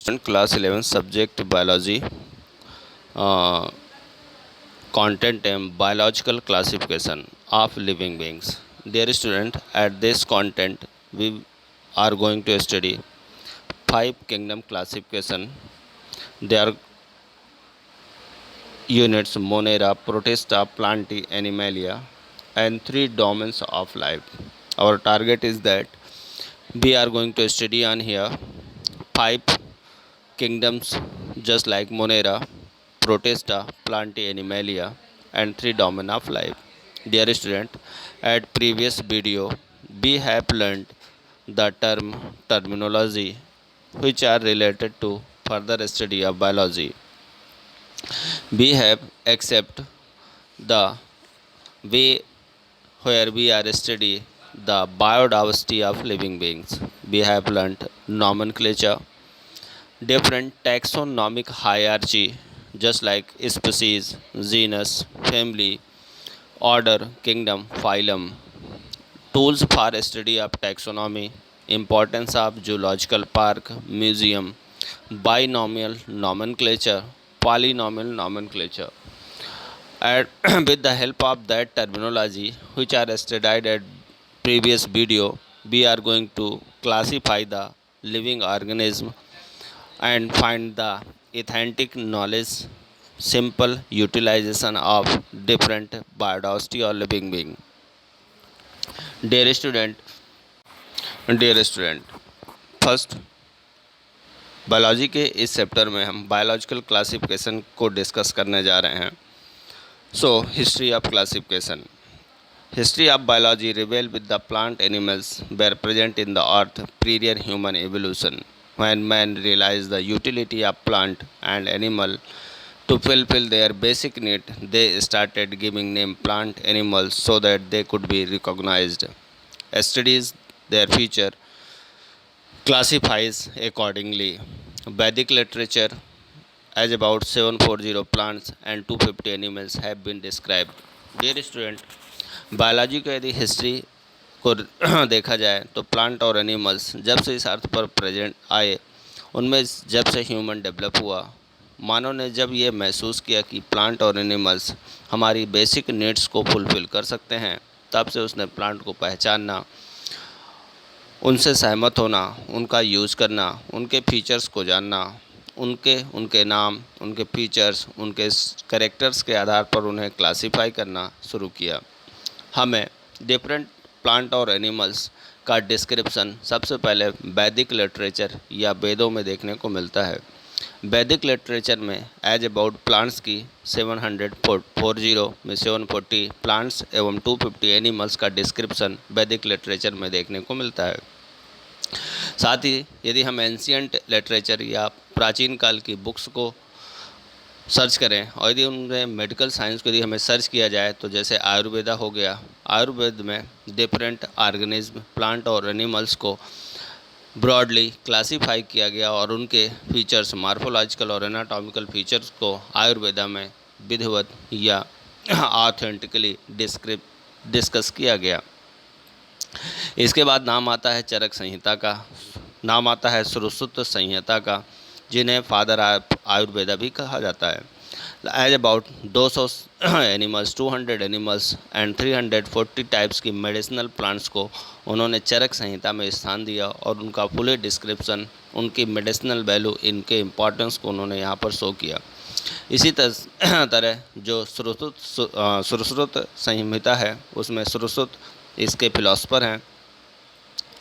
Student class 11 subject biology, uh, content and biological classification of living beings. Dear student, at this content we are going to study five kingdom classification. They are units Monera, Protista, Plantae, Animalia, and three domains of life. Our target is that we are going to study on here five kingdoms just like Monera, Protista, Plantae, Animalia, and three domina of life. Dear student, at previous video we have learned the terminology which are related to further study of biology. We have accept the way where we are study the biodiversity of living beings. We have learned nomenclature, different taxonomic hierarchy just like species, genus, family, order, kingdom, phylum, tools for study of taxonomy, importance of zoological park, museum, binomial nomenclature, polynomial nomenclature. And with the help of that terminology which are studied at previous video, we are going to classify the living organism and find the authentic knowledge, simple utilization of different biodiversity or living being. Dear student, first biology के इस chapter में हम biological classification को discuss करने जा रहे हैं. So history of classification. History of biology reveals with the plant animals were present in the earth prior human evolution. When man realized the utility of plant and animal to fulfill their basic need, they started giving name plant animals so that they could be recognized. Studies their feature classifies accordingly. Vedic literature as about 740 plants and 250 animals have been described. Dear student, biology को यदि history को देखा जाए तो plant और animals जब से इस अर्थ पर प्रेजेंट आए, उनमें जब से ह्यूमन डेवलप हुआ, मानव ने जब ये महसूस किया कि प्लांट और एनिमल्स हमारी बेसिक नीड्स को फुलफ़िल कर सकते हैं, तब से उसने प्लांट को पहचानना, उनसे सहमत होना, उनका यूज़ करना, उनके फीचर्स को जानना, उनके नाम, उनके फीचर्स, उनके कैरेक्टर्स के आधार पर उन्हें क्लासीफाई करना शुरू किया. हमें डिफरेंट प्लांट और एनिमल्स का डिस्क्रिप्शन सबसे पहले वैदिक लिटरेचर या वेदों में देखने को मिलता है. वैदिक लिटरेचर में एज अबाउट प्लांट्स की 740 में 740 प्लांट्स एवं 250 एनिमल्स का डिस्क्रिप्शन वैदिक लिटरेचर में देखने को मिलता है. साथ ही यदि हम एंशियंट लिटरेचर या प्राचीन काल की बुक्स को सर्च करें और यदि उनमें मेडिकल साइंस को यदि हमें सर्च किया जाए तो जैसे आयुर्वेदा हो गया, आयुर्वेद में डिफरेंट ऑर्गेनिज्म प्लांट और एनिमल्स को ब्रॉडली क्लासीफाई किया गया और उनके फीचर्स मार्फोलॉजिकल और एनाटॉमिकल फीचर्स को आयुर्वेदा में विधिवत या ऑथेंटिकली डिस्कस किया गया. इसके बाद नाम आता है चरक संहिता का, नाम आता है सुश्रुत संहिता का, जिन्हें फादर ऑफ आयुर्वेदा भी कहा जाता है. As about 200 animals, 200 animals and 340 types की मेडिसिनल प्लांट्स को उन्होंने चरक संहिता में स्थान दिया और उनका फुल डिस्क्रिप्शन, उनकी मेडिसिनल वैल्यू, इनके इम्पोर्टेंस को उन्होंने यहाँ पर शो किया. इसी तरह जो सुश्रुत संहिता है, उसमें सुश्रुत इसके फिलोसफर हैं,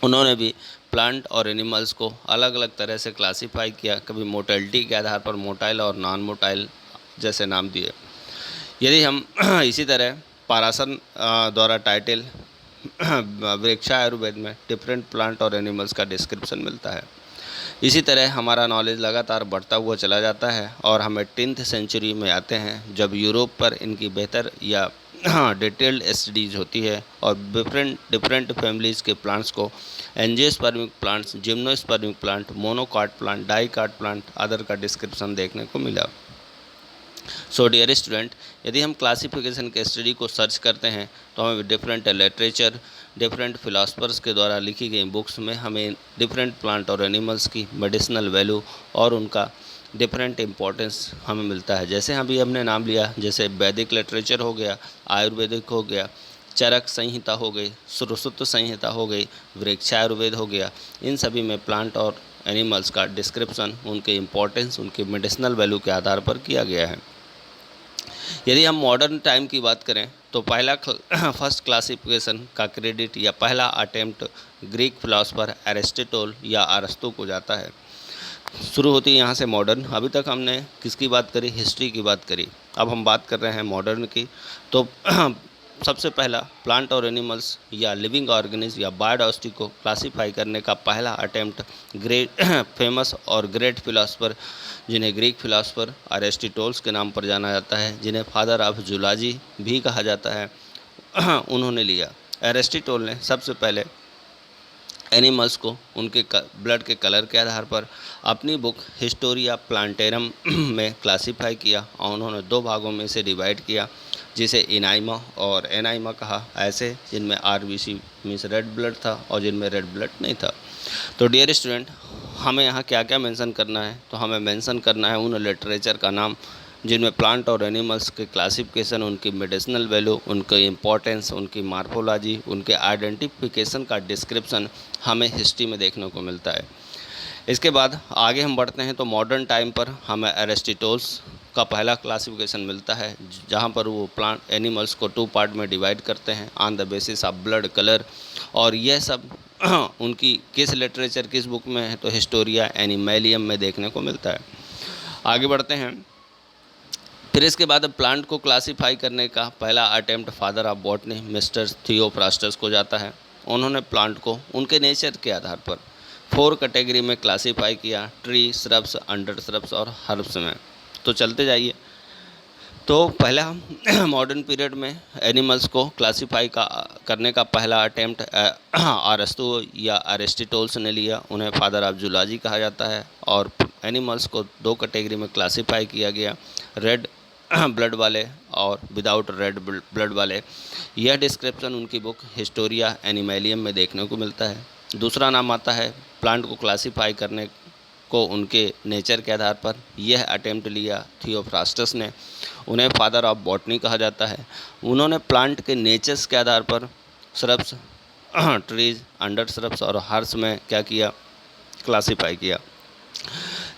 उन्होंने भी प्लांट और एनिमल्स को अलग अलग तरह से क्लासीफाई किया. कभी मोटेलिटी के आधार पर मोटाइल और नॉन मोटाइल जैसे नाम दिए. यदि हम इसी तरह पाराशर द्वारा टाइटल वृक्षा आयुर्वेद में डिफरेंट प्लांट और एनिमल्स का डिस्क्रिप्शन मिलता है. इसी तरह हमारा नॉलेज लगातार बढ़ता हुआ चला जाता है और हमें 10th सेंचुरी में आते हैं जब यूरोप पर इनकी बेहतर या डिटेल्ड स्टडीज़ होती है और डिफरेंट फैमिलीज़ के प्लांट्स को angiospermic plants, gymnospermic plant, monocot plant, dicot plant other का डिस्क्रिप्शन देखने को मिला. सो डियर स्टूडेंट, यदि हम क्लासिफिकेशन के स्टडी को सर्च करते हैं तो हमें डिफरेंट लिटरेचर, डिफरेंट फिलासफर्स के द्वारा लिखी गई बुक्स में हमें डिफरेंट प्लांट और एनिमल्स की मेडिसिनल वैल्यू और उनका डिफरेंट इम्पोर्टेंस हमें मिलता है। जैसे अभी हमने नाम लिया, जैसे वैदिक लिटरेचर हो गया, आयुर्वेदिक हो गया, चरक संहिता हो गई, सुश्रुत संहिता हो गई, वृक्षायुर्वेद हो गया, इन सभी में प्लांट और एनिमल्स का डिस्क्रिप्शन उनके इम्पोर्टेंस, उनके मेडिसिनल वैल्यू के आधार पर किया गया है। यदि हम मॉडर्न टाइम की बात करें तो फर्स्ट क्लासिफिकेशन का क्रेडिट या पहला अटेम्प्ट ग्रीक फिलासफर एरिस्टोटल या अरस्तु को जाता है। शुरू होती है यहाँ से मॉडर्न। अभी तक हमने किसकी बात करी? हिस्ट्री की बात करी। अब हम बात कर रहे हैं मॉडर्न की। तो सबसे पहला प्लांट और एनिमल्स या लिविंग ऑर्गेनिज्म या बायोडाइवर्सिटी को क्लासीफाई करने का पहला अटेम्प्ट ग्रेट फेमस और ग्रेट फिलासफर, जिन्हें ग्रीक फिलासफर अरिस्टोटल के नाम पर जाना जाता है, जिन्हें फादर ऑफ जूलॉजी भी कहा जाता है, उन्होंने लिया। अरिस्टोटल ने सबसे पहले एनिमल्स को उनके ब्लड के कलर के आधार पर अपनी बुक हिस्टोरिया प्लांटेरम में क्लासीफाई किया और उन्होंने दो भागों में से डिवाइड किया, जिसे इनाइमा और एनाइमा कहा, ऐसे जिनमें आरबीसी मीन्स रेड ब्लड था और जिनमें रेड ब्लड नहीं था। तो डियर स्टूडेंट, हमें यहाँ क्या क्या मेंशन करना है? तो हमें मेंशन करना है उन लिटरेचर का नाम जिनमें प्लांट और एनिमल्स के क्लासिफिकेशन, उनकी मेडिसिनल वैल्यू, उनके इम्पोर्टेंस, उनकी मार्फोलॉजी, उनके आइडेंटिफिकेशन का डिस्क्रिप्शन हमें हिस्ट्री में देखने को मिलता है। इसके बाद आगे हम बढ़ते हैं तो मॉडर्न टाइम पर हमें एरिस्टोटल का पहला क्लासिफिकेशन मिलता है, जहाँ पर वो प्लांट एनिमल्स को 2 पार्ट में डिवाइड करते हैं on the basis of blood colour. और यह सब उनकी किस लिटरेचर, किस बुक में है? तो हिस्टोरिया एनिमलियम में देखने को मिलता है। आगे बढ़ते हैं। फिर इसके बाद प्लांट को क्लासीफाई करने का पहला attempt father of botany mister Theophrastus को जाता है। उन्होंने प्लांट को उनके नेचर के आधार पर 4 कैटेगरी में क्लासीफाई किया, ट्री, श्रब्स, अंडर श्रब्स और हर्ब्स में। तो चलते जाइए। तो पहला मॉडर्न पीरियड में एनिमल्स को क्लासीफाई करने का पहला अटेम्प्ट अरस्तु या अरिस्टोटल ने लिया। उन्हें फादर ऑफ जूलॉजी कहा जाता है। और एनिमल्स को 2 कैटेगरी में क्लासीफाई किया गया, रेड ब्लड वाले और विदाउट रेड ब्लड वाले। यह डिस्क्रिप्शन उनकी बुक हिस्टोरिया एनिमलियम में देखने को मिलता है। दूसरा नाम आता है प्लांट को क्लासीफाई करने को उनके नेचर के आधार पर। यह अटेम्प्ट लिया थियोफ्रास्टस ने। उन्हें फादर ऑफ बॉटनी कहा जाता है। उन्होंने प्लांट के नेचर्स के आधार पर श्रब्स, ट्रीज, अंडर श्रब्स और हर्ब्स में क्या किया? क्लासीफाई किया।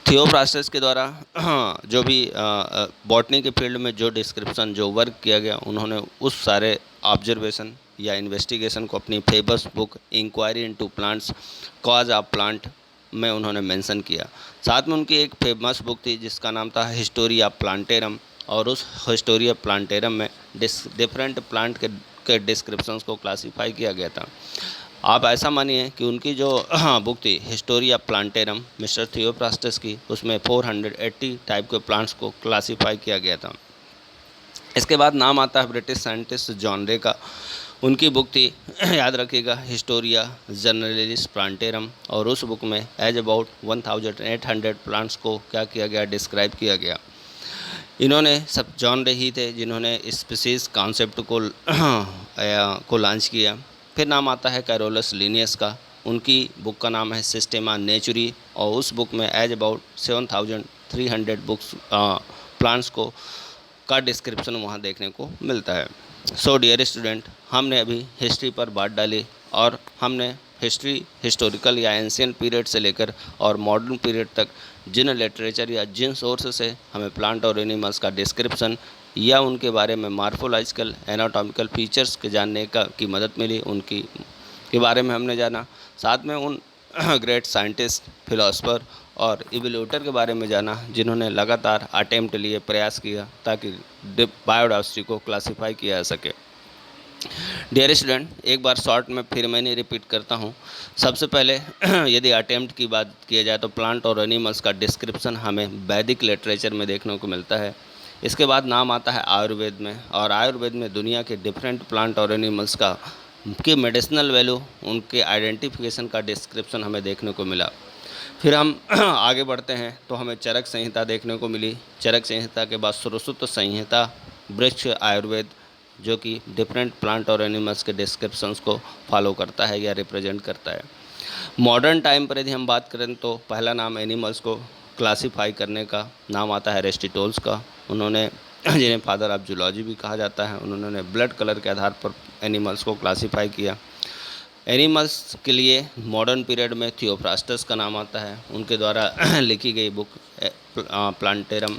थियोफ्रास्टस के द्वारा जो भी बॉटनी के फील्ड में जो डिस्क्रिप्शन, जो वर्क किया गया, उन्होंने उस सारे ऑब्जर्वेशन या इन्वेस्टिगेशन को अपनी famous book inquiry into plants, cause of plant में उन्होंने मेंशन किया। साथ में उनकी एक फेमस बुक थी जिसका नाम था हिस्टोरिया प्लांटेरम, और उस हिस्टोरिया प्लांटेरम में डिफरेंट प्लांट के डिस्क्रिप्शंस को क्लासीफाई किया गया था। आप ऐसा मानिए कि उनकी जो बुक थी हिस्टोरिया प्लांटेरम मिस्टर थियोफ्रास्टस की, उसमें 480 टाइप के प्लांट्स को क्लासीफाई किया गया था। इसके बाद नाम आता है ब्रिटिश साइंटिस्ट जॉन रे का। उनकी बुक थी याद रखिएगा हिस्टोरिया जनरलिस प्लांटेरम, और उस बुक में एज अबाउट 1800 प्लांट्स को क्या किया गया? डिस्क्राइब किया गया। इन्होंने सब जॉन रे ही थे जिन्होंने स्पीसीज कॉन्सेप्ट को लॉन्च किया। फिर नाम आता है कैरोलस लिनियस का। उनकी बुक का नाम है सिस्टेमा नेचुरी, और उस बुक में एज अबाउट 7300 बुक्स प्लांट्स को का डिस्क्रिप्शन वहाँ देखने को मिलता है। सो डियर स्टूडेंट, हमने अभी हिस्ट्री पर बात डाली और हमने हिस्टोरिकल या एंशियंट पीरियड से लेकर और मॉडर्न पीरियड तक जिन लिटरेचर या जिन सोर्स से हमें प्लांट और एनिमल्स का डिस्क्रिप्शन या उनके बारे में मार्फोलॉजिकल एनाटॉमिकल फीचर्स के जानने की मदद मिली, उनकी के बारे में हमने जाना। साथ में उन ग्रेट साइंटिस्ट, फिलोसफर और इवोल्यूटर के बारे में जाना जिन्होंने लगातार अटेम्प्ट लिए, प्रयास किया ताकि बायोडाइवर्सिटी को क्लासीफाई किया जा सके। डियर स्टूडेंट, एक बार शॉर्ट में फिर मैंने रिपीट करता हूँ। सबसे पहले यदि अटेम्प्ट की बात किया जाए तो प्लांट और एनिमल्स का डिस्क्रिप्शन हमें वैदिक लिटरेचर में देखने को मिलता है। इसके बाद नाम आता है आयुर्वेद में, और आयुर्वेद में दुनिया के डिफरेंट प्लांट और एनिमल्स की मेडिसिनल वैल्यू, उनके आइडेंटिफिकेशन का डिस्क्रिप्शन हमें देखने को मिला। फिर हम आगे बढ़ते हैं तो हमें चरक संहिता देखने को मिली। चरक संहिता के बाद सुश्रुत संहिता, वृक्ष आयुर्वेद, जो कि डिफरेंट प्लांट और एनिमल्स के डिस्क्रिप्शंस को फॉलो करता है या रिप्रेजेंट करता है। मॉडर्न टाइम पर यदि हम बात करें तो पहला नाम एनिमल्स को क्लासीफाई करने का नाम आता है एरिस्टोटल का। उन्होंने, जिन्हें फादर ऑफ जूलॉजी भी कहा जाता है, उन्होंने ब्लड कलर के आधार पर एनिमल्स को क्लासीफाई किया। एनिमल्स के लिए मॉडर्न पीरियड में थियोफ्रास्टस का नाम आता है। उनके द्वारा लिखी गई बुक प्लांटेरम,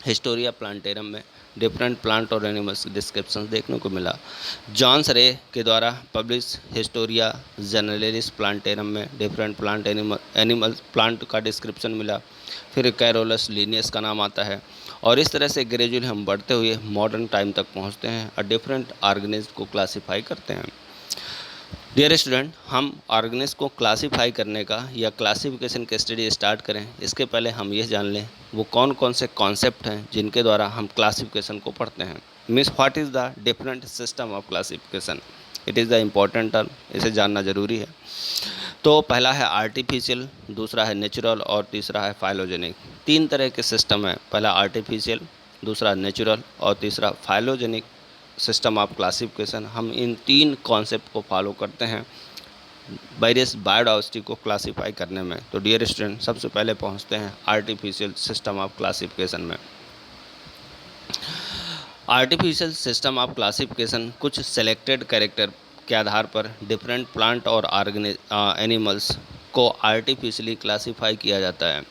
हिस्टोरिया प्लांटेरम में डिफरेंट प्लांट और एनिमल्स डिस्क्रिप्शन देखने को मिला। जॉन्स रे के द्वारा पब्लिश हिस्टोरिया जनरलिस प्लांटेरम में डिफरेंट प्लांट एनिमल प्लांट का डिस्क्रिप्शन मिला। फिर कैरोलस लिनियस का नाम आता है और इस तरह से ग्रेजुअली हम बढ़ते हुए मॉडर्न टाइम तक पहुंचते हैं और डिफरेंट ऑर्गेनिज्म को क्लासीफाई करते हैं। डियर स्टूडेंट, हम ऑर्गेनिज्म को क्लासीफाई करने का या क्लासिफिकेशन की स्टडी स्टार्ट करें इसके पहले हम ये जान लें वो कौन कौन से कॉन्सेप्ट हैं जिनके द्वारा हम क्लासिफिकेशन को पढ़ते हैं। Means what is the different system of classification, it is the important term, इसे जानना ज़रूरी है। तो पहला है आर्टिफिशियल, दूसरा है नेचुरल और तीसरा है फाइलोजेनिक। 3 तरह के सिस्टम हैं, पहला आर्टिफिशियल, दूसरा नेचुरल और तीसरा फाइलोजेनिक सिस्टम ऑफ क्लासिफिकेशन। हम इन 3 कॉन्सेप्ट को फॉलो करते हैं वेरियस बायोडाइवर्सिटी को क्लासीफाई करने में। तो डियर स्टूडेंट, सबसे पहले पहुंचते हैं आर्टिफिशियल सिस्टम ऑफ क्लासिफिकेशन में। आर्टिफिशियल सिस्टम ऑफ क्लासिफिकेशन कुछ सेलेक्टेड कैरेक्टर के आधार पर डिफरेंट प्लांट और एनिमल्स को आर्टिफिशियली क्लासीफाई किया जाता है।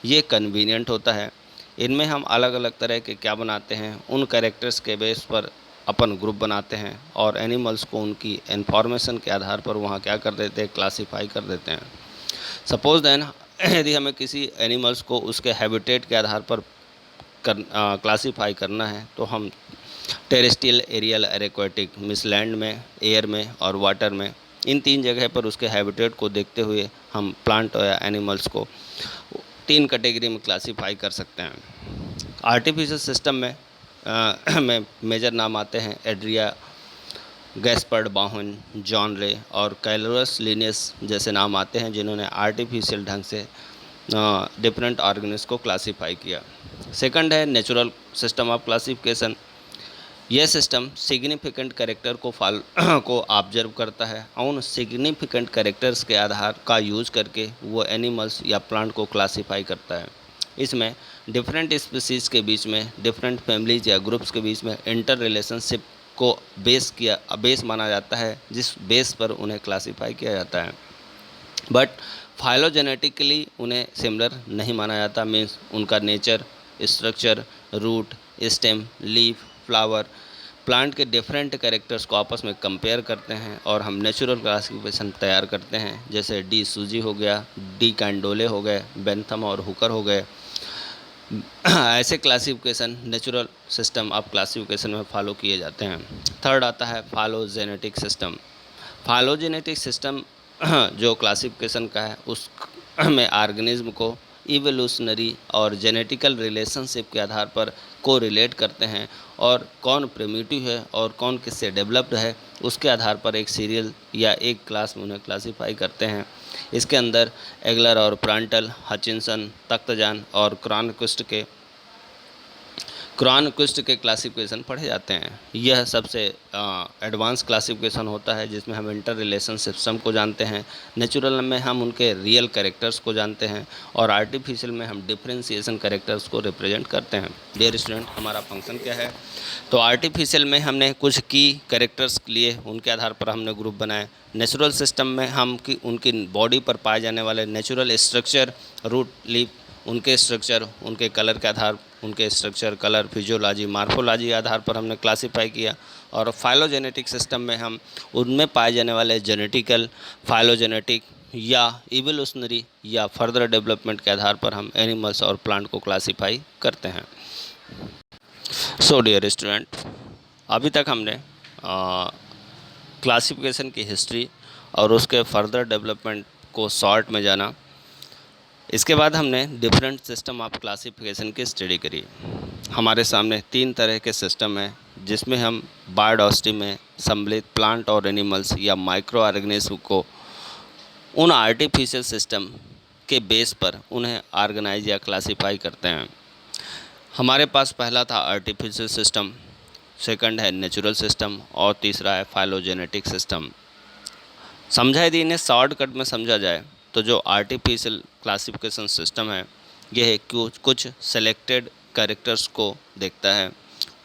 ये कन्वीनियंट होता है। इनमें हम अलग अलग तरह के क्या बनाते हैं, उन कैरेक्टर्स के बेस पर अपन ग्रुप बनाते हैं और एनिमल्स को उनकी इन्फॉर्मेशन के आधार पर वहाँ क्या कर देते हैं, क्लासीफाई कर देते हैं। सपोज देन यदि हमें किसी एनिमल्स को उसके हैबिटेट के आधार पर क्लासीफाई करना है तो हम terrestrial, aerial, aquatic, means land में, एयर में और वाटर में, इन 3 जगह पर उसके हैबिटेट को देखते हुए हम प्लांट या एनिमल्स को 3 कैटेगरी में क्लासीफाई कर सकते हैं। आर्टिफिशियल सिस्टम में मेजर नाम आते हैं एड्रिया, गैस्पर्ड बाहुन, जॉन रे और कैलोरस लिनियस जैसे नाम आते हैं जिन्होंने आर्टिफिशियल ढंग से डिफरेंट ऑर्गेनिज्म को क्लासीफाई किया। सेकंड है नेचुरल सिस्टम ऑफ क्लासिफिकेशन। यह सिस्टम सिग्निफिकेंट कैरेक्टर को ऑब्जर्व करता है और उन सिग्निफिकेंट कैरेक्टर्स के आधार का यूज़ करके वो एनिमल्स या प्लांट को क्लासीफाई करता है। इसमें डिफरेंट स्पीसीज़ के बीच में, डिफरेंट फैमिलीज या ग्रुप्स के बीच में इंटर रिलेशनशिप को बेस माना जाता है, जिस बेस पर उन्हें क्लासीफाई किया जाता है। बट फाइलोजेनेटिकली उन्हें सिमिलर नहीं माना जाता। मीन्स उनका nature, structure, root, stem, leaf, flower, plant के डिफरेंट कैरेक्टर्स को आपस में कंपेयर करते हैं और हम नेचुरल क्लासिफिकेशन तैयार करते हैं। जैसे डी सूजी हो गया, डी कैंडोले हो गए, बेंथम और हुकर हो गए। ऐसे classification natural system of classification में फॉलो किए जाते हैं। थर्ड आता है फाइलोजेनेटिक सिस्टम। फाइलोजेनेटिक सिस्टम जो क्लासिफिकेशन का है उस में ऑर्गेनिज्म को इवोल्यूशनरी और जेनेटिकल रिलेशनशिप के आधार पर को रिलेट करते हैं और कौन प्रिमिटिव है और कौन किससे डेवलप्ड है उसके आधार पर एक सीरियल या एक क्लास में उन्हें क्लासीफाई करते हैं। इसके अंदर एगलर और प्रांटल, हचिनसन, तख्तजान और क्रॉनक्विस्ट के क्लासिफिकेशन पढ़े जाते हैं। यह सबसे एडवांस क्लासिफिकेशन होता है जिसमें हम इंटर रिलेशन सिस्टम को जानते हैं, नेचुरल में हम उनके रियल कैरेक्टर्स को जानते हैं और आर्टिफिशियल में हम डिफरेंशिएशन कैरेक्टर्स को रिप्रेजेंट करते हैं। डियर स्टूडेंट, हमारा फंक्शन क्या है? तो आर्टिफिशियल में हमने कुछ की कैरेक्टर्स लिए, उनके आधार पर हमने ग्रुप बनाए। नेचुरल सिस्टम में हम उनकी बॉडी पर पाए जाने वाले नेचुरल स्ट्रक्चर, रूट, लीफ, उनके स्ट्रक्चर, उनके कलर के आधार, उनके स्ट्रक्चर, कलर, फिजियोलॉजी, मार्फोलॉजी आधार पर हमने क्लासीफाई किया। और फाइलोजेनेटिक सिस्टम में हम उनमें पाए जाने वाले जेनेटिकल, फाइलोजेनेटिक या इवोल्यूशनरी या फर्दर डेवलपमेंट के आधार पर हम एनिमल्स और प्लांट को क्लासीफाई करते हैं। सो डियर स्टूडेंट, अभी तक हमने क्लासिफिकेशन की हिस्ट्री और उसके फर्दर डेवलपमेंट को शॉर्ट में जाना। इसके बाद हमने डिफरेंट सिस्टम ऑफ क्लासिफिकेशन की स्टडी करी। हमारे सामने 3 तरह के सिस्टम हैं जिसमें हम बायोडाइवर्सिटी में सम्मिलित प्लांट और एनिमल्स या माइक्रो ऑर्गेनिज्म को उन आर्टिफिशियल सिस्टम के बेस पर उन्हें ऑर्गेनाइज या क्लासीफाई करते हैं। हमारे पास पहला था आर्टिफिशियल सिस्टम। सेकंड है नेचुरल सिस्टम और तीसरा है फाइलोजेनेटिक सिस्टम। समझा यदि इन्हें शॉर्टकट में समझा जाए तो जो आर्टिफिशियल क्लासिफिकेशन सिस्टम है यह कुछ सेलेक्टेड कैरेक्टर्स को देखता है,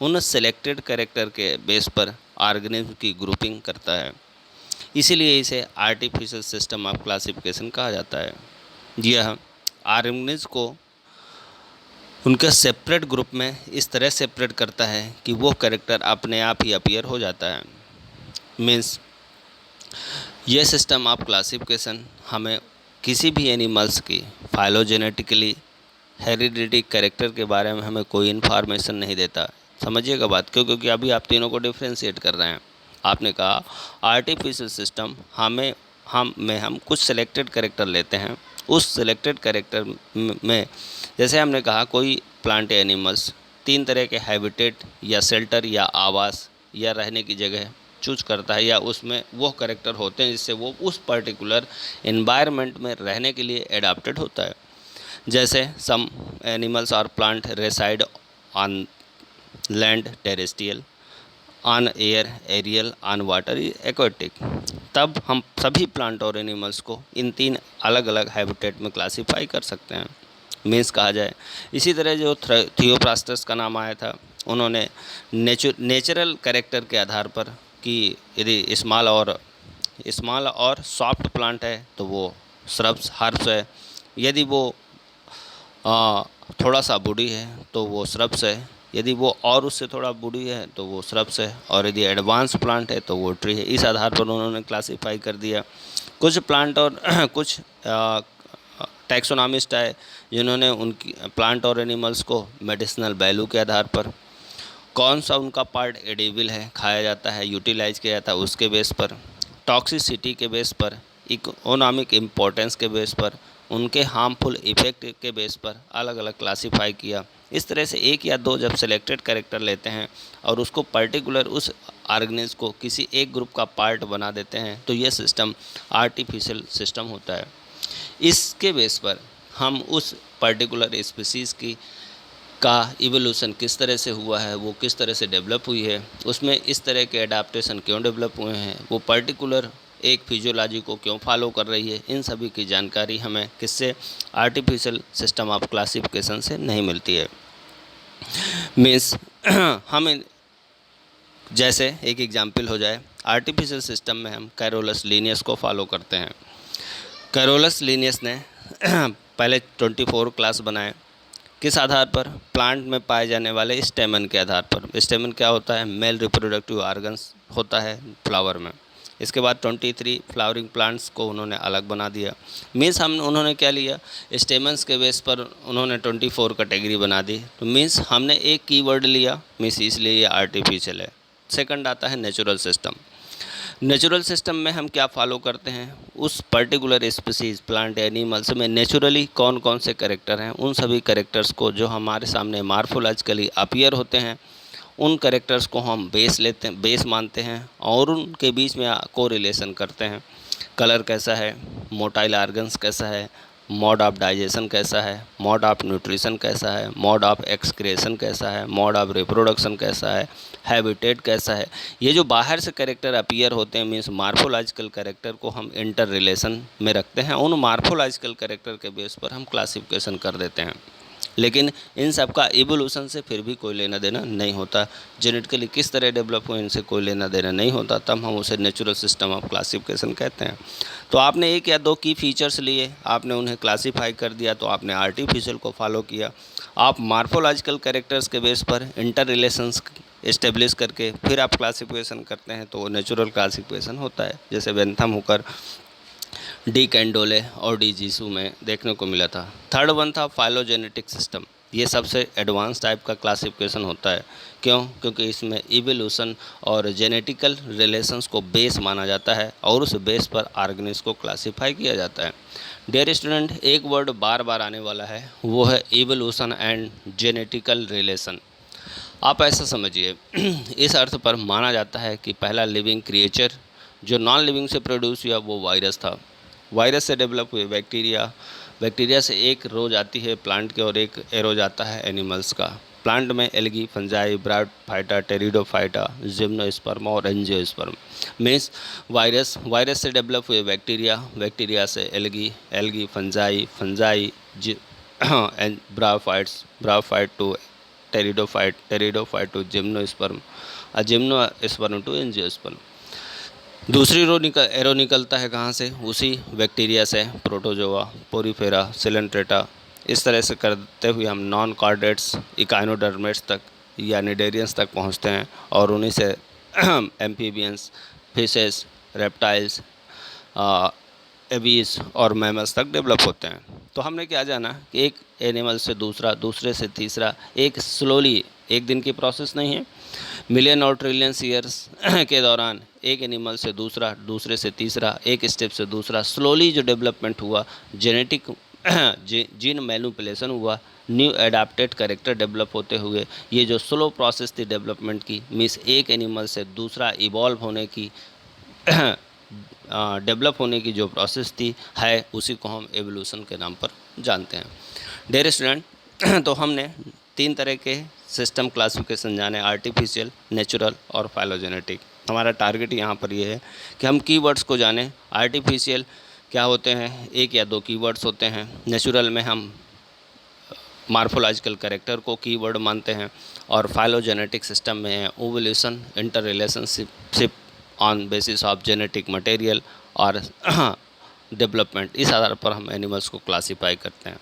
उन सेलेक्टेड कैरेक्टर के बेस पर ऑर्गेनिज्म की ग्रुपिंग करता है, इसीलिए इसे आर्टिफिशियल सिस्टम ऑफ क्लासिफिकेशन कहा जाता है। यह ऑर्गेनिज्म को उनके सेपरेट ग्रुप में इस तरह सेपरेट करता है कि वो कैरेक्टर अपने आप ही अपीयर हो जाता है। मीन्स यह सिस्टम ऑफ क्लासिफिकेशन हमें किसी भी एनिमल्स की फाइलोजेनेटिकली हेरिडिटी कैरेक्टर के बारे में हमें कोई इन्फॉर्मेशन नहीं देता। समझिएगा बात क्यों? क्योंकि अभी आप तीनों को डिफ्रेंशिएट कर रहे हैं। आपने कहा आर्टिफिशियल सिस्टम हम कुछ सेलेक्टेड कैरेक्टर लेते हैं, उस सेलेक्टेड कैरेक्टर में जैसे हमने कहा कोई प्लांट एनिमल्स 3 तरह के हैबिटेट या शेल्टर या आवास या रहने की जगह चूज करता है, या उसमें वो कैरेक्टर होते हैं जिससे वो उस पर्टिकुलर एनवायरनमेंट में रहने के लिए एडाप्टेड होता है। जैसे सम एनिमल्स और plant reside on land terrestrial, on air aerial, on water aquatic. तब हम सभी प्लांट और एनिमल्स को इन 3 अलग अलग हैबिटेट में क्लासीफाई कर सकते हैं, मीन्स कहा जाए। इसी तरह जो थियोप्रास्टस का नाम आया था, उन्होंने नेचुरल कैरेक्टर के आधार पर कि यदि स्मॉल और सॉफ्ट प्लांट है तो वो श्रब्स हर्ब्स है, यदि वो थोड़ा सा बूढ़ी है तो वो श्रब्स है, यदि वो और उससे थोड़ा बूढ़ी है तो वो श्रब्स है, और यदि एडवांस प्लांट है तो वो ट्री है। इस आधार पर उन्होंने क्लासीफाई कर दिया। कुछ प्लांट और कुछ टैक्सोनॉमिस्ट आए जिन्होंने उनकी प्लांट और एनिमल्स को मेडिसिनल वैल्यू के आधार पर, कौन सा उनका पार्ट एडिबल है, खाया जाता है, यूटिलाइज किया जाता है, उसके बेस पर, टॉक्सिसिटी के बेस पर, इकोनॉमिक इम्पोर्टेंस के बेस पर, उनके हार्मफुल इफ़ेक्ट के बेस पर अलग अलग क्लासीफाई किया। इस तरह से 1 या 2 जब सेलेक्टेड कैरेक्टर लेते हैं और उसको पर्टिकुलर उस ऑर्गेनिज्म को किसी एक ग्रुप का पार्ट बना देते हैं तो यह सिस्टम आर्टिफिशियल सिस्टम होता है। इसके बेस पर हम उस पर्टिकुलर स्पीसीज़ का इवोल्यूशन किस तरह से हुआ है, वो किस तरह से डेवलप हुई है, उसमें इस तरह के एडाप्टेशन क्यों डेवलप हुए हैं, वो पर्टिकुलर एक फिजियोलॉजी को क्यों फॉलो कर रही है, इन सभी की जानकारी हमें किससे, आर्टिफिशियल सिस्टम ऑफ क्लासिफिकेशन से नहीं मिलती है। मीन्स हम जैसे एक एग्जाम्पल हो जाए, आर्टिफिशियल सिस्टम में हम कैरोलस लीनियस को फॉलो करते हैं। कैरोलस लीनियस ने पहले 24 क्लास बनाए, किस आधार पर? प्लांट में पाए जाने वाले स्टेमन के आधार पर। स्टेमन क्या होता है? मेल रिप्रोडक्टिव ऑर्गन्स होता है फ्लावर में। इसके बाद 23 फ्लावरिंग प्लांट्स को उन्होंने अलग बना दिया। मीन्स उन्होंने क्या लिया, स्टेमन्स के बेस पर उन्होंने 24 कैटेगरी बना दी। तो मीन्स हमने एक कीवर्ड लिया, मीन्स इसलिए ये आर्टिफिशियल है। सेकंड आता है नेचुरल सिस्टम। नेचुरल सिस्टम में हम क्या फॉलो करते हैं, उस पर्टिकुलर स्पीसीज प्लांट एनिमल्स में नेचुरली कौन कौन से कैरेक्टर हैं, उन सभी कैरेक्टर्स को जो हमारे सामने मार्फोलॉजिकली अपीयर होते हैं, उन कैरेक्टर्स को हम बेस मानते हैं और उनके बीच में कोरिलेशन करते हैं। कलर कैसा है, मोटाइल ऑर्गन्स कैसा है, मोड ऑफ डाइजेशन कैसा है, मोड ऑफ न्यूट्रिशन कैसा है, मोड ऑफ एक्सक्रेशन कैसा है, मोड ऑफ रिप्रोडक्शन कैसा है, हैबिटेट कैसा है। ये जो बाहर से कैरेक्टर अपीयर होते हैं, मीन्स मार्फोलॉजिकल कैरेक्टर को हम इंटर रिलेशन में रखते हैं, उन मार्फोलॉजिकल कैरेक्टर के बेस पर हम क्लासिफिकेशन कर देते हैं। लेकिन इन सब का इवोल्यूशन से फिर भी कोई लेना देना नहीं होता, जेनेटिकली किस तरह डेवलप हुए इनसे कोई लेना देना नहीं होता, तब हम उसे नेचुरल सिस्टम ऑफ क्लासिफिकेशन कहते हैं। तो आपने 1 या 2 की फीचर्स लिए, आपने उन्हें क्लासीफाई कर दिया, तो आपने आर्टिफिशियल को फॉलो किया। आप मार्फोलॉजिकल कैरेक्टर्स के बेस पर इंटर रिलेशंस इस्टेब्लिश करके फिर आप क्लासिफिकेशन करते हैं, तो नेचुरल क्लासिफिकेशन होता है। जैसे बेंथम हुकर, डी कैंडोले और डी जीसू में देखने को मिला था। थर्ड वन था फाइलोजेनेटिक सिस्टम। ये सबसे एडवांस टाइप का क्लासिफिकेशन होता है। क्यों? क्योंकि इसमें इवोल्यूशन और जेनेटिकल रिलेशंस को बेस माना जाता है और उस बेस पर ऑर्गेनिज्म को क्लासीफाई किया जाता है। डियर स्टूडेंट, एक वर्ड बार बार आने वाला है, वो है इवोल्यूशन एंड जेनेटिकल रिलेशन। आप ऐसा समझिए, इस अर्थ पर माना जाता है कि पहला लिविंग क्रिएचर जो नॉन लिविंग से प्रोड्यूस हुआ वो वायरस था। वायरस से डेवलप हुए बैक्टीरिया, बैक्टीरिया से एक रोज आती है प्लांट के और एक एरोज आता है एनिमल्स का। प्लांट में algae, fungi, bryophyta, pteridophyta, gymnosperm और एंजियोस्पर्म। मीन्स वायरस से डेवलप हुए बैक्टीरिया से algae, fungi bryophyte to pteridophyte to gymnosperm और जिम्नोस्पर्म टू एंजियोस्पर्म। दूसरी एरो निकलता है कहाँ से? उसी बैक्टीरिया से, प्रोटोजोआ, पोरीफेरा, सिलेंट्रेटा। इस तरह से करते हुए हम नॉन कॉर्डेट्स, इकाइनोडर्मेट्स तक या निडेरियंस तक पहुँचते हैं और उन्हीं से एम्फीबियंस, फिशेस, रेप्टाइल्स, एबीज और मैमल्स तक डेवलप होते हैं। तो हमने क्या जाना कि एक एनिमल से दूसरा, दूसरे से तीसरा, एक स्लोली, एक दिन की प्रोसेस नहीं है, मिलियन और ट्रिलियंस ईयर्स के दौरान एक एनिमल से दूसरा, दूसरे से तीसरा, एक स्टेप से दूसरा, स्लोली जो डेवलपमेंट हुआ, जेनेटिक जीन मैनिपुलेशन हुआ, न्यू एडाप्टेड कैरेक्टर डेवलप होते हुए, ये जो स्लो प्रोसेस थी डेवलपमेंट की, मीन्स एक एनिमल से दूसरा इवॉल्व होने की डेवलप होने की जो प्रोसेस थी है, उसी को हम एवोल्यूशन के नाम पर जानते हैं। डियर स्टूडेंट, तो हमने 3 तरह के सिस्टम क्लासिफिकेशन जाने, आर्टिफिशियल, नेचुरल और फाइलोजेनेटिक। हमारा टारगेट यहाँ पर ये है कि हम कीवर्ड्स को जानें। आर्टिफिशियल क्या होते हैं? 1 या 2 कीवर्ड्स होते हैं। नेचुरल में हम मार्फोलॉजिकल कैरेक्टर को कीवर्ड मानते हैं और फाइलोजेनेटिक सिस्टम में ovulation, inter relationship on basis of genetic material और डेवलपमेंट, इस आधार पर हम एनिमल्स को क्लासीफाई करते हैं।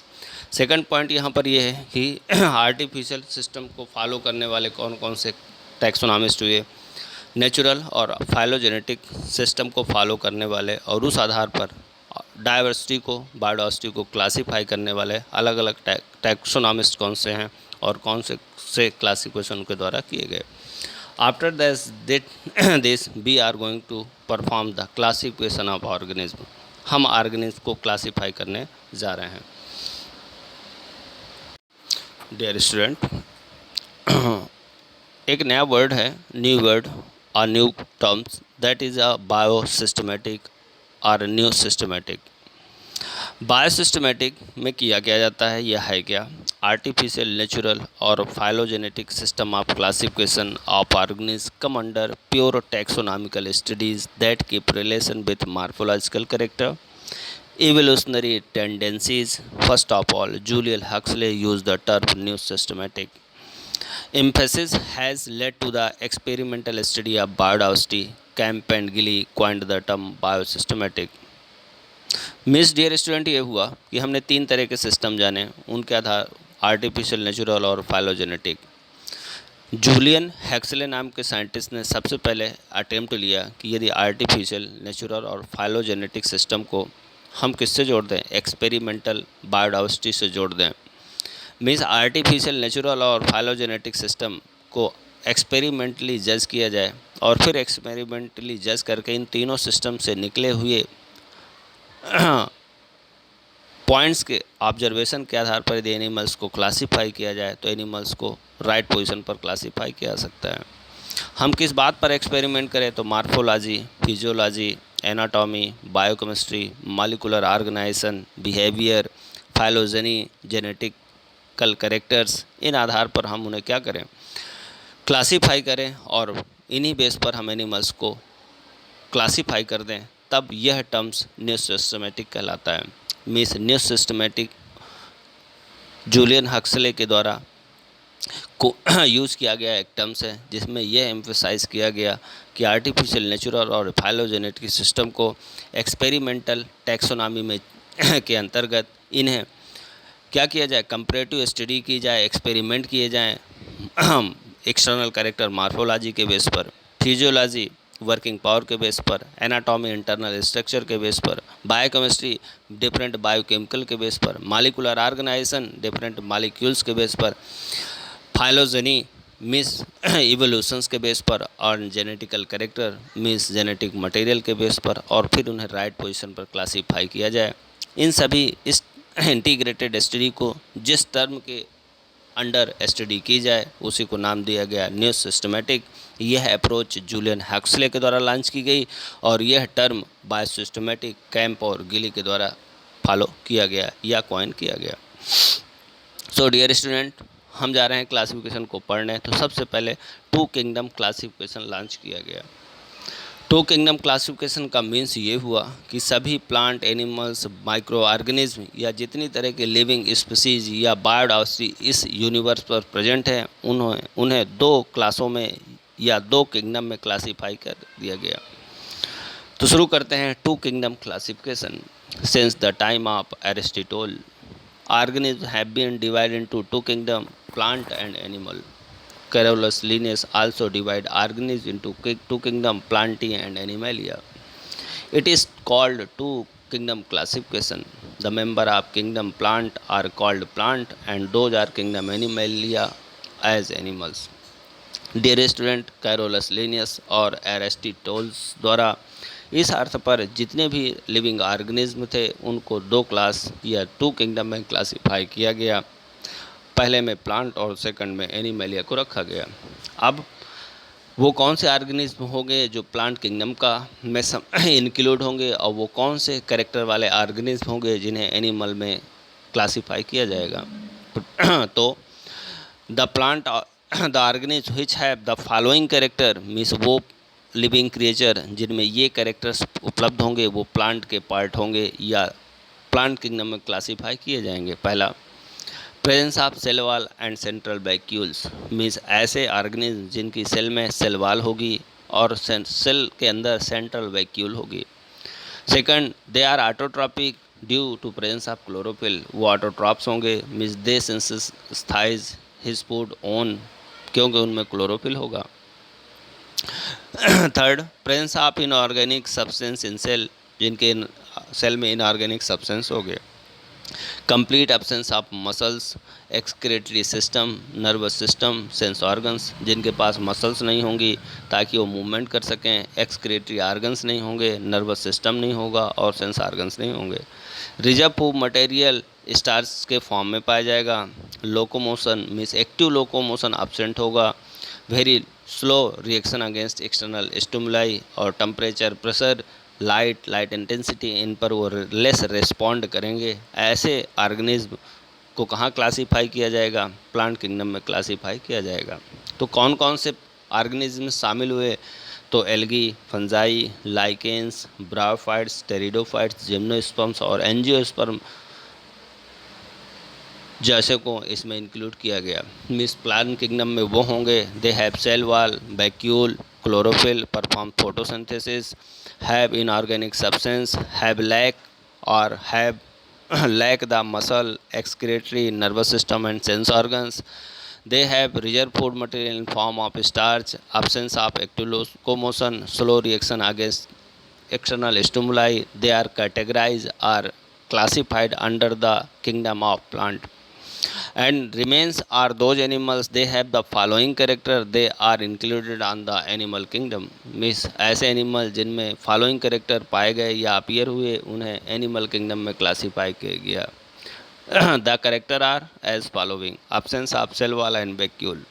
सेकंड पॉइंट यहाँ पर ये है कि आर्टिफिशियल सिस्टम को फॉलो करने वाले कौन कौन से टैक्सोनॉमिस्ट हुए, नेचुरल और फाइलोजेनेटिक सिस्टम को फॉलो करने वाले और उस आधार पर डाइवर्सिटी को, बायोडाइवर्सिटी को क्लासीफाई करने वाले अलग अलग टैक्सोनॉमिस्ट कौन से हैं और कौन से क्लासिफिकेशन के द्वारा किए गए। After this we are going to perform the classification of organism. हम ऑर्गेनिज्म को क्लासीफाई करने जा रहे हैं। डियर स्टूडेंट, एक नया वर्ड है, न्यू वर्ड और new terms, that is a biosystematic और न्यू सिस्टमेटिक। बायोसिस्टमेटिक में किया जाता है, यह है क्या? आर्टिफिशियल, नेचुरल और phylogenetic system of classification of organism come under pure taxonomical studies that keep relation with morphological character, evolutionary tendencies. First of all, Julian Huxley used the term new systematic. Emphasis has led to the experimental study of biodiversity. Kemp and Gilly coined the term biosystematic. Miss dear student, ये हुआ कि हमने 3 तरह के system जाने, उनके आधार artificial, natural और phylogenetic. Julian हैक्सले नाम के साइंटिस्ट ने सबसे पहले अटेम्प्ट लिया कि यदि आर्टिफिशियल, नेचुरल और फाइलोजेनेटिक सिस्टम को हम किससे जोड़ दें? एक्सपेरिमेंटल बायोडाइवर्सिटी से जोड़ दें। मीन्स आर्टिफिशियल, नेचुरल और फाइलोजेनेटिक सिस्टम को एक्सपेरिमेंटली जज किया जाए और फिर एक्सपेरिमेंटली जज करके इन तीनों सिस्टम से निकले हुए पॉइंट्स के ऑब्जर्वेशन के आधार पर यदि एनिमल्स को क्लासीफाई किया जाए तो एनिमल्स को राइट पोजीशन पर क्लासीफाई किया जा सकता है। हम किस बात पर एक्सपेरिमेंट करें? तो morphology, physiology, anatomy, biochemistry, molecular organisation, behaviour, phylogeny, genetical characters, इन आधार पर हम उन्हें क्या करें? क्लासीफाई करें और इन्हीं बेस पर हम एनिमल्स को क्लासीफाई कर दें, तब यह टर्म्स न्यू सिस्टमेटिक कहलाता है। Means new systematic Julian Huxley के द्वारा को यूज़ किया गया एक टर्म्स है जिसमें यह एम्फसाइज़ किया गया कि आर्टिफिशियल, नेचुरल और फाइलोजेनेटिक सिस्टम को एक्सपेरिमेंटल टैक्सोनॉमी में के अंतर्गत इन्हें क्या किया जाए? कंपैरेटिव स्टडी की जाए, एक्सपेरिमेंट किए जाएं एक्सटर्नल कैरेक्टर मार्फोलॉजी के बेस पर, फिजियोलॉजी वर्किंग पावर के बेस पर, एनाटॉमी इंटरनल स्ट्रक्चर के बेस पर, बायोकेमिस्ट्री डिफरेंट बायोकेमिकल के बेस पर, मॉलिक्यूलर ऑर्गेनाइजेशन डिफरेंट मॉलिक्यूल्स के बेस पर, फाइलोजेनी मीन्स इवोल्यूशंस के बेस पर और genetical character means genetic material के बेस पर, और फिर उन्हें राइट पोजीशन पर क्लासीफाई किया जाए। इन सभी इस इंटीग्रेटेड स्टडी को जिस टर्म के अंडर स्टडी की जाए उसी को नाम दिया गया न्यू सिस्टमेटिक। यह अप्रोच जूलियन हक्सले के द्वारा लॉन्च की गई और यह टर्म बायोसिस्टमेटिक कैंप और गिली के द्वारा फॉलो किया गया या कॉइन किया गया। सो डियर स्टूडेंट, हम जा रहे हैं क्लासिफिकेशन को पढ़ने। तो सबसे पहले टू किंगडम क्लासिफिकेशन लॉन्च किया गया। टू किंगडम क्लासिफिकेशन का मीन्स ये हुआ कि सभी प्लांट, एनिमल्स, माइक्रो ऑर्गेनिज्म या जितनी तरह के लिविंग स्पीसीज या बायोडाइवर्सिटी इस यूनिवर्स पर प्रेजेंट है उन्हें दो क्लासों में या दो किंगडम में क्लासीफाई कर दिया गया। तो शुरू करते हैं two kingdom classification. Since the time of Aristotle, organisms have been divided into two kingdoms, plant and animal. Carolus Linnaeus also divided organisms into two kingdoms, Plantae and Animalia. It is called two kingdom classification. The member of kingdom plant are called plant and those are kingdom Animalia as animals. Dear student, Carolus Linnaeus और Aristotle's द्वारा इस अर्थ पर जितने भी living organism थे उनको दो class या टू किंगडम में क्लासिफाई किया गया। पहले में प्लांट और सेकंड में एनिमलिया को रखा गया। अब वो कौन से ऑर्गेनिज्म होंगे जो प्लांट किंगडम का में इंक्लूड होंगे और वो कौन से कैरेक्टर वाले ऑर्गेनिज्म होंगे जिन्हें एनिमल में क्लासिफाई किया जाएगा। तो the plant the organism which have the following character means वो लिविंग क्रिएचर जिनमें ये कैरेक्टर्स उपलब्ध होंगे वो प्लांट के पार्ट होंगे या प्लांट किंगडम में क्लासीफाई किए जाएंगे। पहला, presence of cell wall and central vacuoles means ऐसे ऑर्गेनिज्म जिनकी सेल में सेल वॉल होगी और सेल के अंदर सेंट्रल वैक्यूल होगी। Second, they are autotrophic due to presence of chlorophyll, वो ऑटोट्रॉप्स होंगे means they synthesise his food own क्योंकि उनमें क्लोरोफिल होगा। Third, presence of inorganic substance in cell, जिनके सेल में इनऑर्गेनिक सब्सटेंस हो गए। Complete absence of muscles, excretory system, nervous system, sense organs, जिनके पास मसल्स नहीं होंगी ताकि वो मूवमेंट कर सकें, एक्सक्रीटरी ऑर्गन्स नहीं होंगे, नर्वस सिस्टम नहीं होगा और सेंस ऑर्गन्स नहीं होंगे। रिजर्व फूड मटेरियल स्टार्च के फॉर्म में पाया जाएगा। Locomotion means active locomotion absent होगा। Very slow reaction against external stimuli और टेम्परेचर, प्रेशर, लाइट इंटेंसिटी इन पर वो लेस रिस्पॉन्ड करेंगे। ऐसे ऑर्गेनिज्म को कहाँ क्लासीफाई किया जाएगा? प्लांट किंगडम में क्लासीफाई किया जाएगा। तो कौन कौन से ऑर्गेनिज्म शामिल हुए? तो algae, fungi, lichens, bryophytes, pteridophytes, gymnosperms और एंजियोस्पर्म जैसे को इसमें इंक्लूड किया गया। मीन्स प्लांट किंगडम में वो होंगे they have cell wall, vacuole, chlorophyll, perform photosynthesis, have inorganic substance, have lack और have lack the muscle, excretory, nervous system and sense organs. They have reserve food material in form of starch, absence of active locomotion, slow reaction against external stimuli. They are categorized or classified under the kingdom of plant. And remains are those animals they have the following character, they are included on the animal kingdom. Means ऐसे animal जिनमें following character पाए गए या appear हुए उन्हें animal kingdom में classify किया गया। The character are as following, absence of cell wall and vacuole.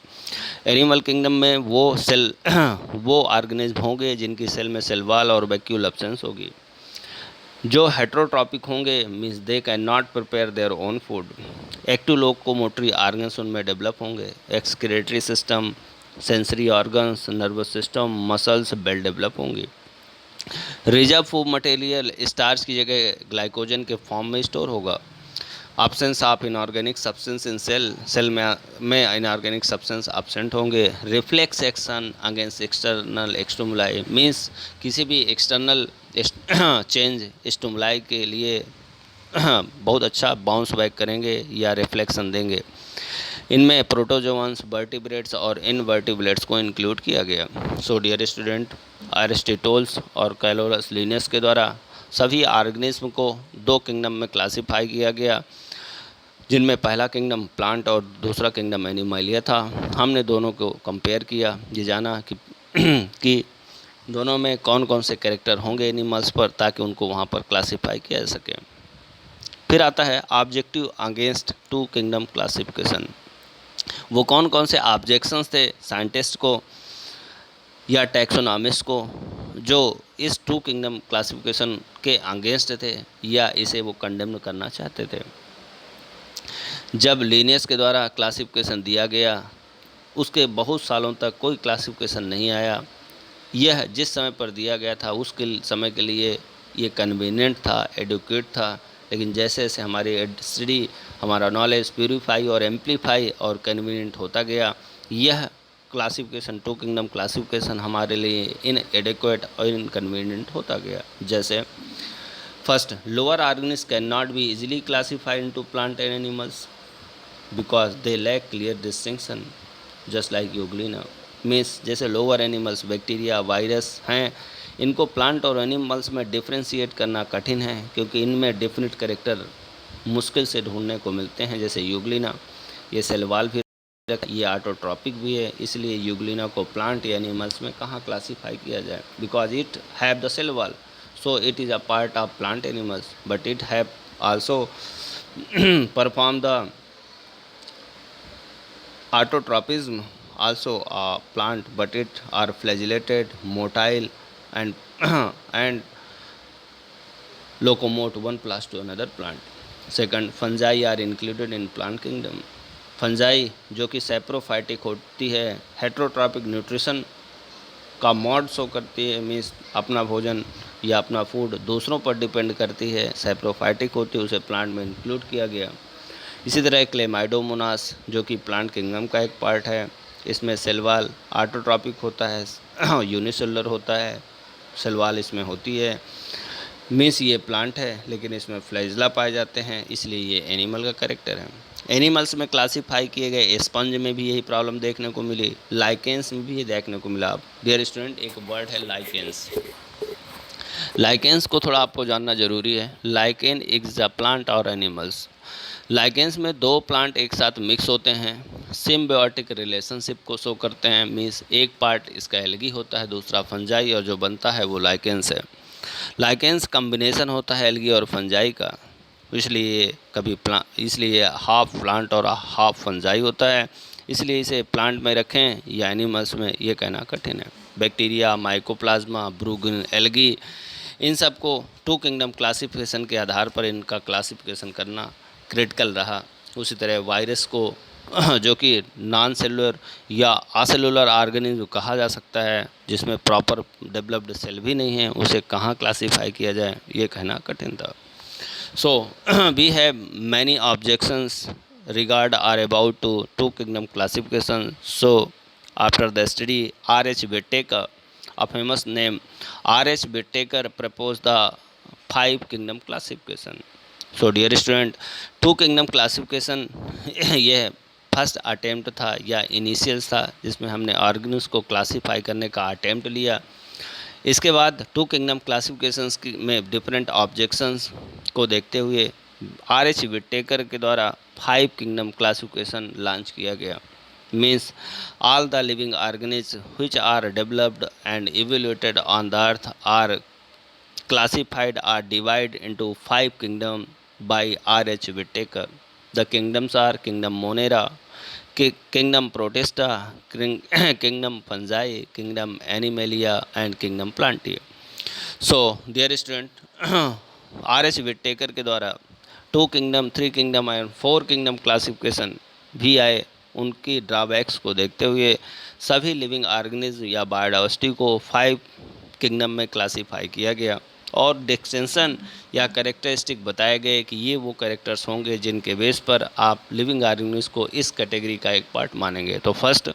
Animal kingdom में वो ऑर्गेनिज्म होंगे जिनकी सेल में सेल वॉल और वैक्यूल एब्सेंस होगी। जो हेट्रोट्रॉपिक होंगे means they can not prepare their own food. Active locomotory organs उनमें डेवलप होंगे। Excretory system, sensory organs, nervous system, muscles well develop होंगी। रिजर्व फूड मटेरियल स्टार्च की जगह ग्लाइकोजन के फॉर्म में स्टोर होगा। Absence of inorganic substance in cell में inorganic substance absent होंगे। Reflex action against external stimuli means किसी भी एक्सटर्नल चेंज स्टिमुलाई के लिए बहुत अच्छा बाउंस बैक करेंगे या रिफ्लेक्शन देंगे। इनमें प्रोटोजोअन्स, वर्टिब्रेट्स और इनवर्टिब्रेट्स को इंक्लूड किया गया। सो डियर स्टूडेंट, एरिस्टोटल्स और कैरोलस लिनियस के द्वारा सभी ऑर्गेनिज्म को दो किंगडम में क्लासीफाई किया गया, जिनमें पहला किंगडम प्लांट और दूसरा किंगडम एनिमलिया था। हमने दोनों को कंपेयर किया, ये जाना कि दोनों में कौन कौन से कैरेक्टर होंगे एनिमल्स पर ताकि उनको वहाँ पर क्लासीफाई किया जा सके। फिर आता है objective against two kingdom classification. वो कौन कौन से ऑब्जेक्शंस थे साइंटिस्ट को या टैक्सोनॉमिस्ट को जो इस टू किंगडम क्लासिफिकेशन के अगेंस्ट थे या इसे वो कंडेम करना चाहते थे। जब लिनियस के द्वारा क्लासिफिकेशन दिया गया उसके बहुत सालों तक कोई क्लासिफिकेशन नहीं आया। यह जिस समय पर दिया गया था उसके समय के लिए ये कन्वीनियंट था, एडुकेट था, लेकिन जैसे जैसे हमारी स्टडी, हमारा नॉलेज प्यूरीफाई और एम्पलीफाई और कन्वीनियंट होता गया, यह क्लासिफिकेशन, टू किंगडम क्लासिफिकेशन हमारे लिए इनएडिक्वेट और इनकन्वीनियंट होता गया। जैसे first, lower organism can not be easily classified into plant and animals because they lack clear distinction just like Euglena. Means जैसे लोअर एनिमल्स, बैक्टीरिया, वायरस हैं, इनको प्लांट और एनिमल्स में डिफ्रेंशिएट करना कठिन है क्योंकि इनमें डेफिनेट कैरेक्टर मुश्किल से ढूंढने को मिलते हैं। जैसे यूग्लिना, ये सेल वॉल भी, ये ऑटोट्रॉपिक भी है, इसलिए यूग्लिना को प्लांट या एनिमल्स में कहाँ क्लासीफाई किया जाए, because it have the cell wall, so it is a part of plant animals, but it have also perform the autotropism also a plant, but it are flagellated, motile, and and locomote one plant to another plant. Second, fungi are included in plant kingdom. Fungi जो कि saprophytic होती है, heterotrophic nutrition का mod show करती है, means अपना भोजन या अपना फूड दूसरों पर डिपेंड करती है, सैप्रोफाइटिक होती है, उसे प्लांट में इंक्लूड किया गया। इसी तरह क्लेमाइडोमोनास जो कि प्लांट किंगडम का एक पार्ट है, इसमें सेलवाल ऑटोट्रॉपिक होता है, यूनिसेलुलर होता है, सेलवाल इसमें होती है, मीन्स ये प्लांट है लेकिन इसमें फ्लैजला पाए जाते हैं, इसलिए ये एनिमल का कैरेक्टर है। एनिमल्स में क्लासीफाई किए गए स्पंज में भी यही प्रॉब्लम देखने को मिली, लाइकेंस में भी ये देखने को मिला। डियर स्टूडेंट, एक वर्ड है लाइकेंस। लाइकेंस को थोड़ा आपको जानना जरूरी है। लाइकेन इज द प्लांट और एनिमल्स। लाइकेंस में दो प्लांट एक साथ मिक्स होते हैं, सिम्बायोटिक रिलेशनशिप को शो करते हैं, मीन्स एक पार्ट इसका एल्गी होता है, दूसरा फंजाई, और जो बनता है वो लाइकेंस है। लाइकेंस कम्बिनेशन होता है एल्गी और फंजाई का, इसलिए हाफ प्लांट और हाफ फंजाई होता है, इसलिए इसे प्लांट में रखें या एनिमल्स में ये कहना कठिन है। बैक्टीरिया, माइकोप्लाज्मा, ब्रूगिन, एल्गी, इन सब को टू किंगडम क्लासिफिकेशन के आधार पर इनका क्लासिफिकेशन करना क्रिटिकल रहा। उसी तरह वायरस को जो कि नॉन सेलुलर या आसेलुलर ऑर्गेनिज्म कहा जा सकता है, जिसमें प्रॉपर डेवलप्ड सेल भी नहीं है, उसे कहाँ क्लासीफाई किया जाए ये कहना कठिन था। So we have many objections regard are about to two kingdom classification. So after the study, R.H. Whittaker, a famous name, R.H. Whittaker proposed the five kingdom classification. So dear student, two kingdom classification यह first attempt था या initials था, जिसमें हमने organism को classify करने का attempt लिया। इसके बाद टू किंगडम क्लासिफिकेशंस में डिफरेंट ऑब्जेक्शंस को देखते हुए R.H. विटेकर के द्वारा 5 किंगडम क्लासिफिकेशन लॉन्च किया गया। Means all the living organism which are developed and evoluted on the earth are classified or divided into 5 kingdoms by R.H. Whittaker. The kingdoms are Kingdom Monera, Kingdom Protista, Kingdom Fungi, Kingdom Animalia, and Kingdom Plantae. So, dear student, R.H. Whittaker के द्वारा 2 kingdom, 3 kingdom and 4 kingdom classification भी आए। उनकी drawbacks को देखते हुए सभी living organism या बायोडाइवर्सिटी को 5 किंगडम में क्लासीफाई किया गया और डिस्टिंक्शन या कैरेक्टरिस्टिक बताए गए कि ये वो कैरेक्टर्स होंगे जिनके बेस पर आप लिविंग ऑर्गेनिज्म को इस कैटेगरी का एक पार्ट मानेंगे। तो first,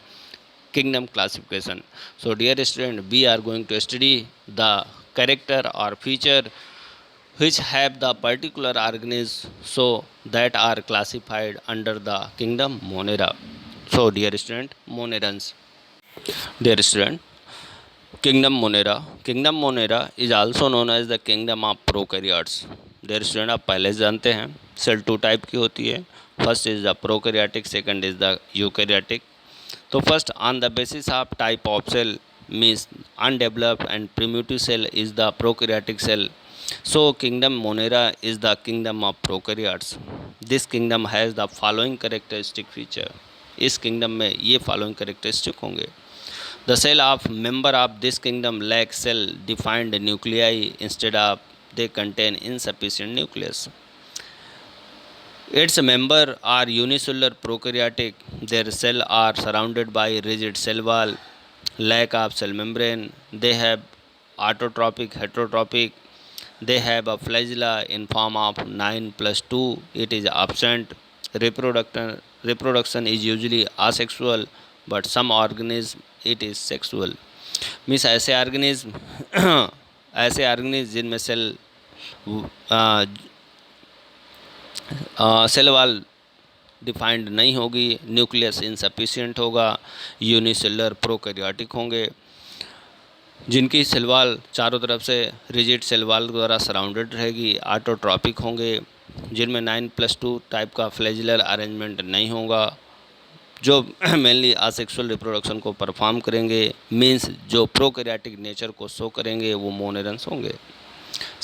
kingdom classification. So dear student, we are going to study the character और feature which have the particular organisms so that are classified under the kingdom Monera. So dear student, Monerans. Dear student, Kingdom Monera is also known as the kingdom of prokaryotes. Dear student, आप पहले से जानते हैं cell 2 type की होती है। First is the prokaryotic, second is the eukaryotic. तो first, on the basis of type of cell means undeveloped and primitive cell is the prokaryotic cell. So kingdom Monera is the kingdom of prokaryotes. This kingdom has the following characteristic feature. इस kingdom में ये following characteristic होंगे. The cell of member of this kingdom lack cell defined nuclei, instead of they contain insufficient nucleus. Its members are unicellular prokaryotic. Their cells are surrounded by rigid cell wall, lack of cell membrane. They have autotrophic, heterotrophic. They have a flagella in form of 9 plus 2. It is absent. Reproduction is usually asexual, but some organism it is sexual. Means ऐसे organism जिनमें cell wall defined नहीं होगी, nucleus insufficient होगा, unicellular prokaryotic होंगे, जिनकी cell wall चारों तरफ से रिजिड सेल वाल द्वारा सराउंडेड रहेगी, ऑटोट्रॉपिक होंगे, जिनमें 9+2 टाइप का फ्लैजिलर अरेंजमेंट नहीं होगा, जो मेनली आसेक्सुअल रिप्रोडक्शन को परफॉर्म करेंगे, मींस जो प्रोकैरियोटिक नेचर को शो करेंगे वो मोनेरन्स होंगे।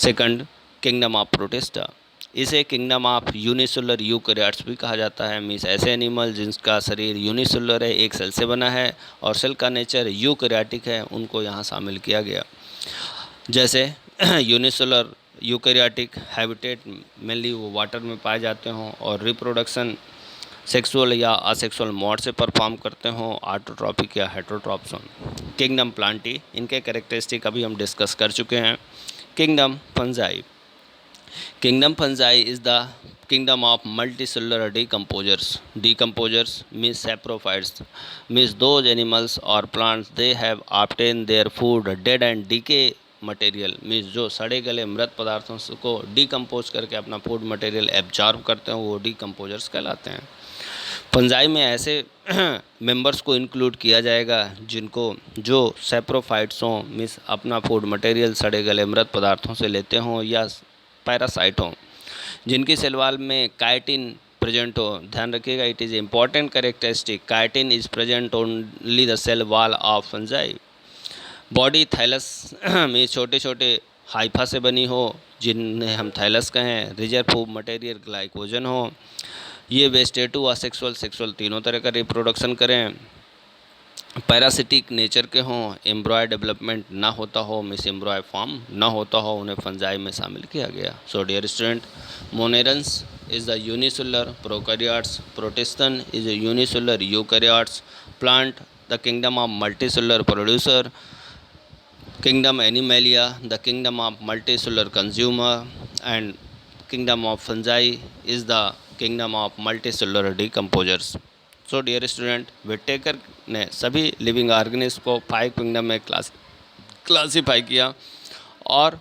सेकंड, किंगडम ऑफ प्रोटिस्टा, इसे किंगडम ऑफ यूनिसेलुलर यूकैरियोट्स भी कहा जाता है। मींस ऐसे एनिमल जिनका शरीर यूनिसेलुलर है, एक सेल से बना है और सेल का नेचर यूकैरियोटिक है, उनको यहाँ शामिल किया गया। जैसे यूनिसेलुलर यूकैरियोटिक हैबिटेट मेनली वो वाटर में पाए जाते हों और रिप्रोडक्शन सेक्सुअल या असेक्सुअल मोड से परफॉर्म करते हों, ऑटोट्रॉपिक या हेटरोट्रॉप्स हों। किंगडम प्लांटी, इनके कैरेक्टरिस्टिक अभी हम डिस्कस कर चुके हैं। Kingdom fungi, kingdom fungi is the kingdom of multicellular decomposers means saprophytes, means those animals or plants they have obtained their food dead and decay material, means जो सड़े गले मृत पदार्थों को डिकम्पोज करके अपना फूड मटेरियल एब्जॉर्ब करते हैं वो डिकम्पोजर्स कहलाते हैं। फंजाई में ऐसे मेंबर्स को इंक्लूड किया जाएगा जिनको जो सैप्रोफाइट्स हों, मीन्स अपना फूड मटेरियल सड़े गले मृत पदार्थों से लेते हों, या पैरासाइट हों, जिनकी सेल वॉल में काइटिन प्रेजेंट हो। ध्यान रखिएगा, it is important characteristic, chitin is present only the cell wall of fungi. Body thallus में छोटे छोटे हाइफा से बनी हो, जिन्हें हम थैलस कहें। रिजर्व फूड मटेरियल ग्लाइकोजन हो। ये वेजिटेटिव असेक्सुअल सेक्सुअल तीनों तरह का रिप्रोडक्शन करें। पैरासिटिक नेचर के हों, एम्ब्रॉय डेवलपमेंट ना होता हो, मिस एम्ब्रॉय फॉर्म ना होता हो, उन्हें फंजाई में शामिल किया गया। So dear student, monerans is the unicellular prokaryotes, protistan is a unicellular eukaryotes, plant the kingdom of multicellular producer, kingdom Animalia the kingdom of multicellular consumer, and kingdom of fungi is the kingdom of multicellular decomposers. So dear student, Whittaker ने सभी living organism को 5 kingdom में classify किया और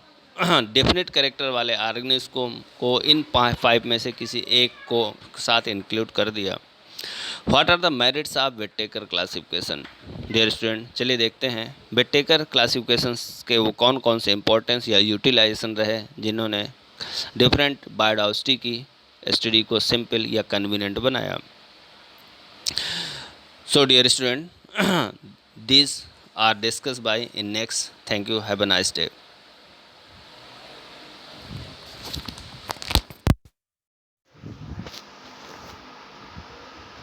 definite character वाले organism को इन 5 में से किसी एक को साथ इंक्लूड कर दिया। What are the merits of Whittaker classification? Dear student, चलिए देखते हैं विटेकर क्लासिफिकेशन के वो कौन कौन से इंपॉर्टेंस या यूटिलाइजेशन रहे जिन्होंने डिफरेंट बायोडाइवर्सिटी की स्टडी को सिंपल या कन्वीनियंट बनाया। So dear student, these are discussed by in next. Thank you. Have a nice day.